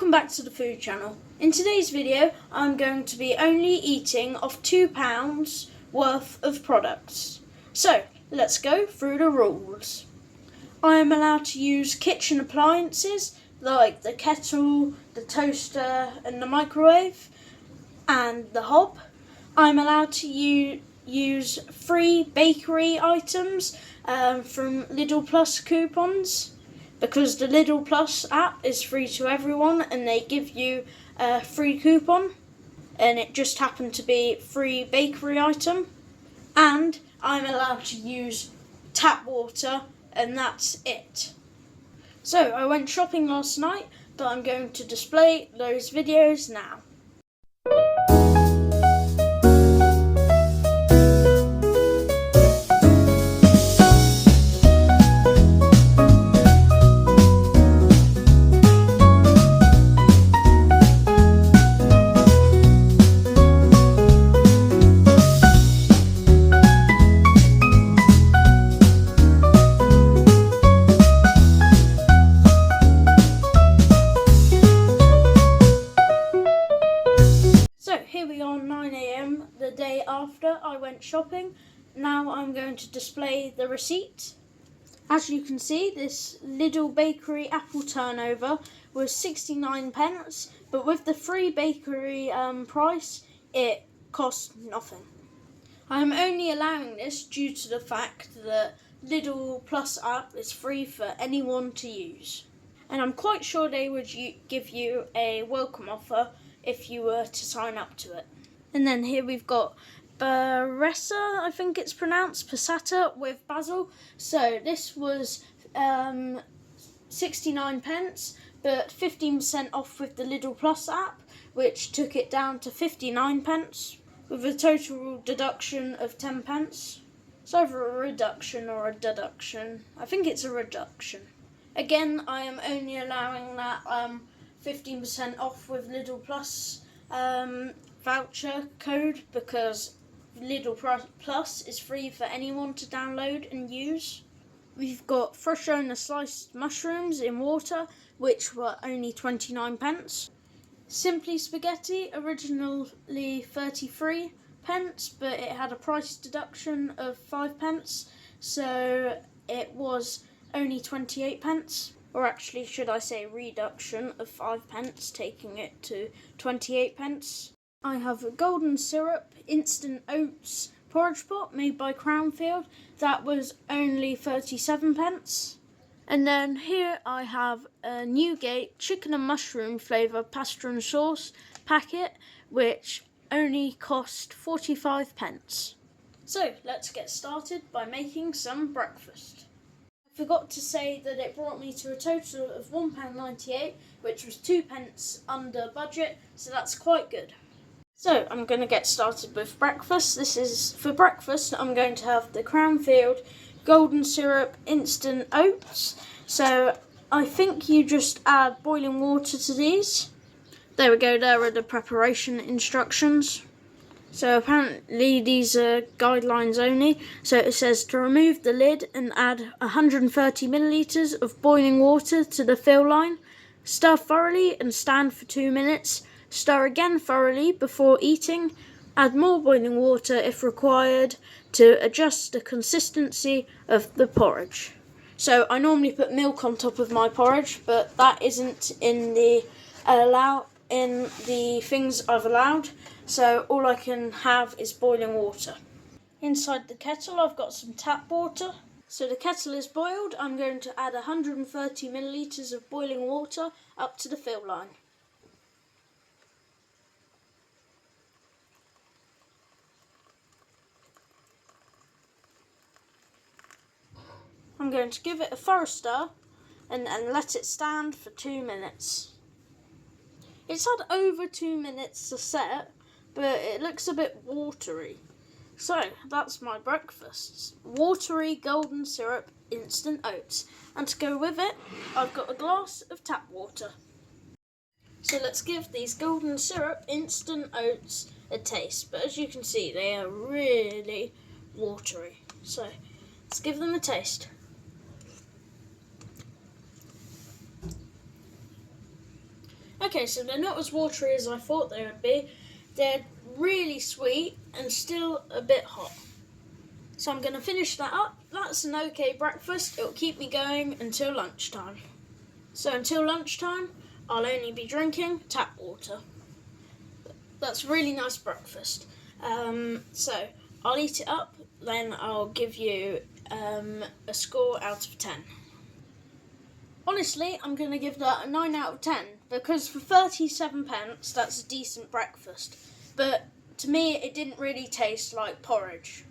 Welcome back to the food channel. In today's video I'm going to be only eating off £2 worth of products. So let's go through the rules. I am allowed to use kitchen appliances like the kettle, the toaster and the microwave and the hob. I'm allowed to use free bakery items from Lidl Plus coupons, because the Lidl Plus app is free to everyone and they give you a free coupon, and it just happened to be free bakery item. And I'm allowed to use tap water, and that's it. So I went shopping last night, but I'm going to display those videos now. Here we are, 9 AM, the day after I went shopping. Now I'm going to display the receipt. As you can see, this Lidl bakery apple turnover was 69p, but with the free bakery price, it cost nothing. I'm only allowing this due to the fact that Lidl Plus app is free for anyone to use. And I'm quite sure they would give you a welcome offer if you were to sign up to it. And then here we've got Baressa, I think it's pronounced, passata with basil. So this was 69p, but 15% off with the Lidl Plus app, which took it down to 59p, with a total deduction of 10p. It's either a reduction or a deduction. I think it's a reduction. Again, I am only allowing that 15% off with Lidl Plus voucher code, because Lidl Plus is free for anyone to download and use. We've got fresh owner sliced mushrooms in water, which were only 29p. Simply Spaghetti, originally 33p, but it had a price deduction of 5p, so it was only 28p. Or actually, should I say reduction of 5p, taking it to 28p. I have a golden syrup instant oats porridge pot made by Crownfield. That was only 37p. And then here I have a Newgate chicken and mushroom flavour pasta and sauce packet, which only cost 45p. So let's get started by making some breakfast. I forgot to say that it brought me to a total of £1.98, which was 2p under budget, so that's quite good. So I'm going to get started with breakfast. For breakfast, I'm going to have the Crownfield golden syrup instant oats. So I think you just add boiling water to these. There we go, there are the preparation instructions. So apparently these are guidelines only. So it says to remove the lid and add 130 millilitres of boiling water to the fill line. Stir thoroughly and stand for 2 minutes. Stir again thoroughly before eating. Add more boiling water if required to adjust the consistency of the porridge. So I normally put milk on top of my porridge, but that isn't in the things I've allowed, so all I can have is boiling water. Inside the kettle I've got some tap water. So the kettle is boiled. I'm going to add 130 millilitres of boiling water up to the fill line. I'm going to give it a thorough stir and let it stand for 2 minutes. It's had over 2 minutes to set, but it looks a bit watery. So that's my breakfast. Watery golden syrup instant oats. And to go with it, I've got a glass of tap water. So let's give these golden syrup instant oats a taste. But as you can see, they are really watery. So let's give them a taste. Okay, so they're not as watery as I thought they would be. They're really sweet and still a bit hot. So I'm going to finish that up. That's an okay breakfast. It'll keep me going until lunchtime. So until lunchtime, I'll only be drinking tap water. That's a really nice breakfast. So I'll eat it up, then I'll give you a score out of 10. Honestly, I'm going to give that a 9 out of 10 because for 37 pence, that's a decent breakfast. But to me, it didn't really taste like porridge.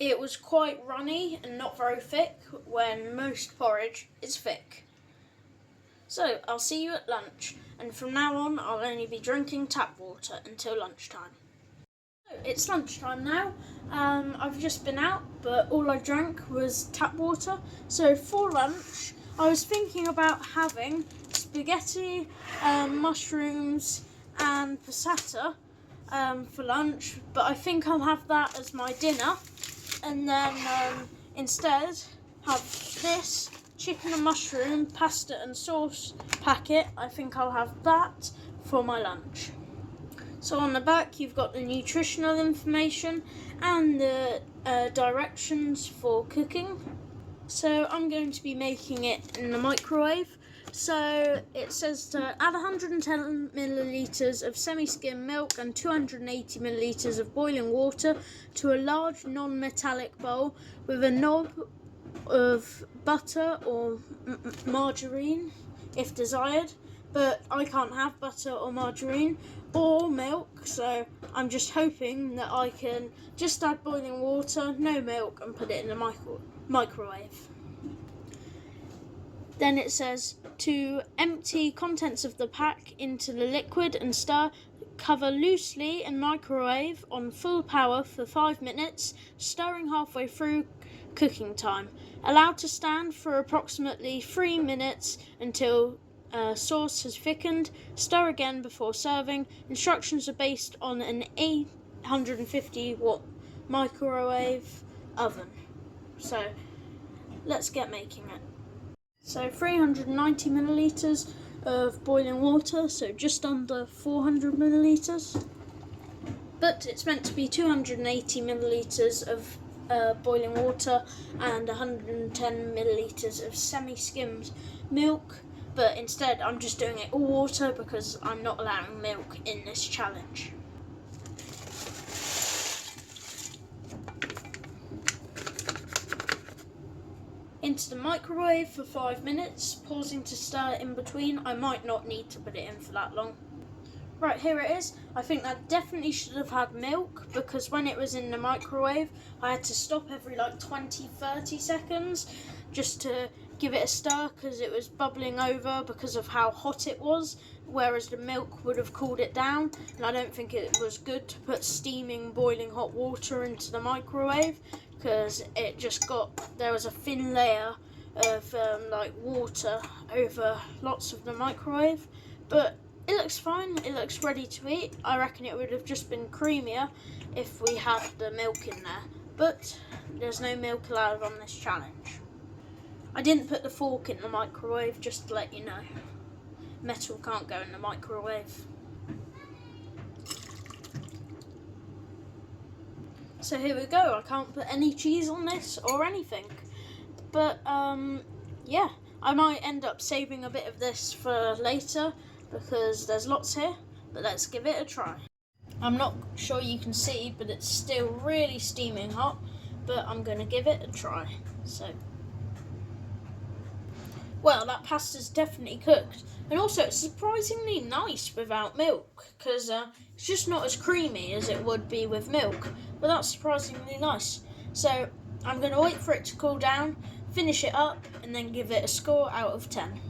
It was quite runny and not very thick when most porridge is thick. So I'll see you at lunch, and from now on I'll only be drinking tap water until lunchtime. So it's lunchtime now. I've just been out, but all I drank was tap water. So for lunch, I was thinking about having spaghetti, mushrooms and passata for lunch, but I think I'll have that as my dinner, and then instead have this chicken and mushroom pasta and sauce packet. I think I'll have that for my lunch. So on the back you've got the nutritional information and the directions for cooking. So I'm going to be making it in the microwave. So it says to add 110 millilitres of semi-skim milk and 280 millilitres of boiling water to a large non-metallic bowl with a knob of butter or margarine if desired, but I can't have butter or margarine or milk, so I'm just hoping that I can just add boiling water, no milk, and put it in the microwave. Then it says to empty contents of the pack into the liquid and stir. Cover loosely and microwave on full power for 5 minutes, stirring halfway through cooking time. Allow to stand for approximately 3 minutes until sauce has thickened. Stir again before serving. Instructions are based on an 850 watt microwave oven. So let's get making it. So 390 millilitres of boiling water, so just under 400 millilitres. But it's meant to be 280 millilitres of boiling water and 110 millilitres of semi-skimmed milk. But instead I'm just doing it all water because I'm not allowing milk in this challenge. Into the microwave for 5 minutes, pausing to stir in between. I might not need to put it in for that long. Right, here it is. I think that definitely should have had milk because when it was in the microwave I had to stop every like 20-30 seconds just to give it a stir because it was bubbling over because of how hot it was, whereas the milk would have cooled it down, and I don't think it was good to put steaming boiling hot water into the microwave because it just there was a thin layer of like water over lots of the microwave. But it looks fine, it looks ready to eat. I reckon it would have just been creamier if we had the milk in there, but there's no milk allowed on this challenge. I didn't put the fork in the microwave, just to let you know. Metal can't go in the microwave. So here we go, I can't put any cheese on this or anything. But yeah, I might end up saving a bit of this for later because there's lots here, but let's give it a try. I'm not sure you can see, but it's still really steaming hot, but I'm going to give it a try. So, well, that pasta's definitely cooked, and also it's surprisingly nice without milk because it's just not as creamy as it would be with milk, but that's surprisingly nice. So I'm going to wait for it to cool down, finish it up, and then give it a score out of 10.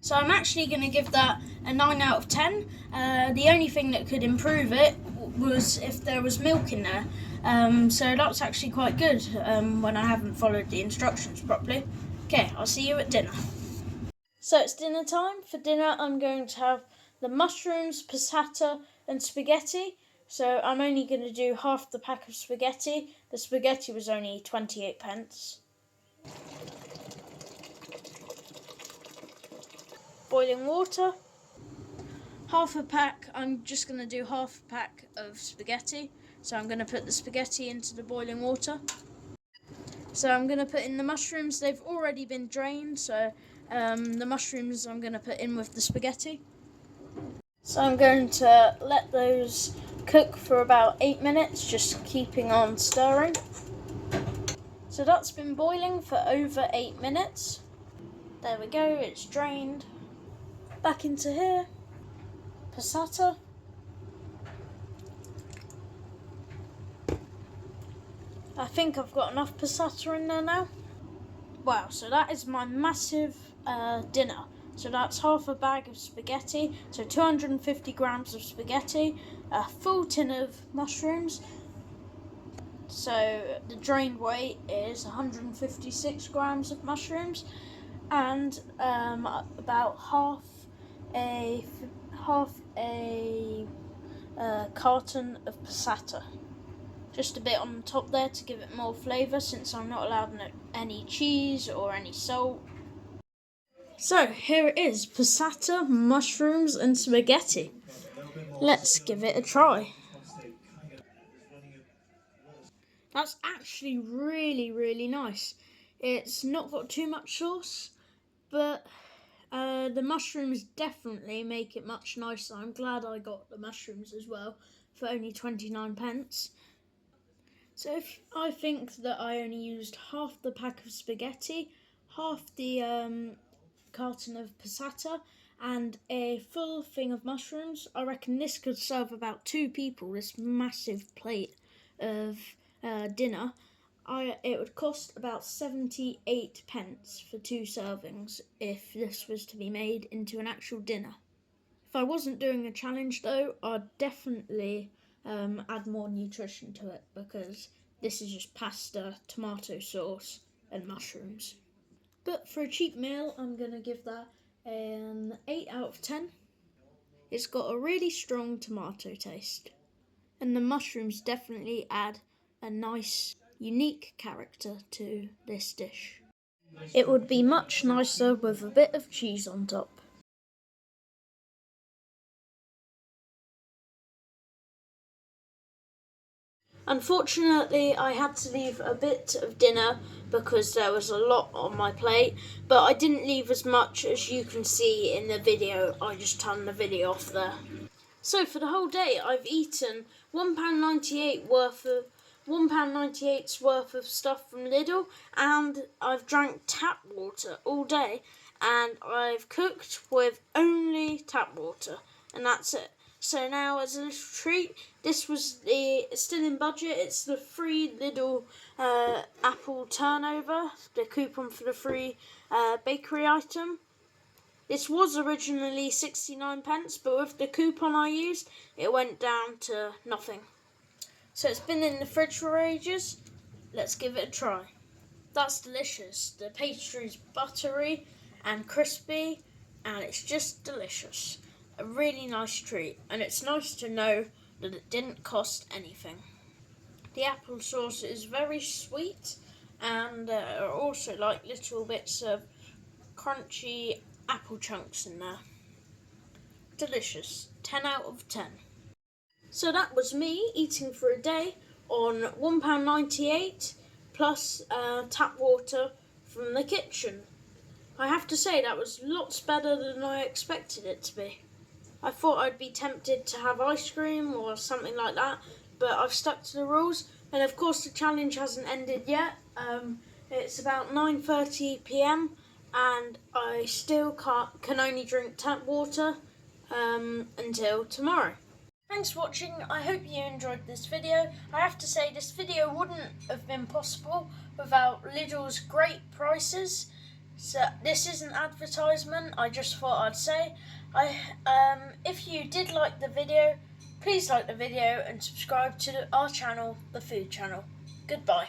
So I'm actually going to give that a 9 out of 10. The only thing that could improve it was if there was milk in there. So that's actually quite good when I haven't followed the instructions properly. Okay, I'll see you at dinner. So it's dinner time. For dinner I'm going to have the mushrooms, passata and spaghetti. So I'm only going to do half the pack of spaghetti. The spaghetti was only 28 pence. Boiling water. Half a pack, I'm just going to do half a pack of spaghetti. So I'm going to put the spaghetti into the boiling water. So I'm going to put in the mushrooms. They've already been drained, so the mushrooms I'm going to put in with the spaghetti. So I'm going to let those cook for about 8 minutes, just keeping on stirring. So that's been boiling for over 8 minutes. There we go, it's drained. Back into here. Passata. I think I've got enough passata in there now. Wow, so that is my massive dinner. So that's half a bag of spaghetti, so 250 grams of spaghetti, a full tin of mushrooms. So the drained weight is 156 grams of mushrooms, and about half a carton of passata. Just a bit on the top there to give it more flavour, since I'm not allowed any cheese or any salt. So here it is, passata, mushrooms and spaghetti. Let's give it a try. That's actually really nice. It's not got too much sauce, but the mushrooms definitely make it much nicer. I'm glad I got the mushrooms as well for only 29 pence. So I think that I only used half the pack of spaghetti, half the carton of passata and a full thing of mushrooms. I reckon this could serve about 2 people, this massive plate of dinner. It would cost about 78 pence for 2 servings if this was to be made into an actual dinner. If I wasn't doing a challenge though, I'd definitely add more nutrition to it, because this is just pasta, tomato sauce and mushrooms. But for a cheap meal, I'm going to give that an 8 out of 10. It's got a really strong tomato taste. And the mushrooms definitely add a nice, unique character to this dish. It would be much nicer with a bit of cheese on top. Unfortunately, I had to leave a bit of dinner because there was a lot on my plate, but I didn't leave as much as you can see in the video. I just turned the video off there. So for the whole day, I've eaten £1.98 worth of £1.98's worth of stuff from Lidl, and I've drank tap water all day, and I've cooked with only tap water, and that's it. So now, as a little treat, this was still in budget. It's the free Lidl apple turnover, the coupon for the free bakery item. This was originally 69 pence, but with the coupon I used, it went down to nothing. So it's been in the fridge for ages. Let's give it a try. That's delicious. The pastry's buttery and crispy, and it's just delicious. A really nice treat, and it's nice to know that it didn't cost anything. The apple sauce is very sweet, and there are also like little bits of crunchy apple chunks in there. Delicious. 10 out of 10. So that was me eating for a day on £1.98 plus tap water from the kitchen. I have to say that was lots better than I expected it to be. I thought I'd be tempted to have ice cream or something like that, but I've stuck to the rules, and of course the challenge hasn't ended yet. It's about 9:30 p.m. and I still can only drink tap water until tomorrow. Thanks for watching. I hope you enjoyed this video. I have to say this video wouldn't have been possible without Lidl's great prices. So this is an advertisement, I just thought I'd say. If you did like the video, please like the video and subscribe to our channel, the Food Channel. Goodbye.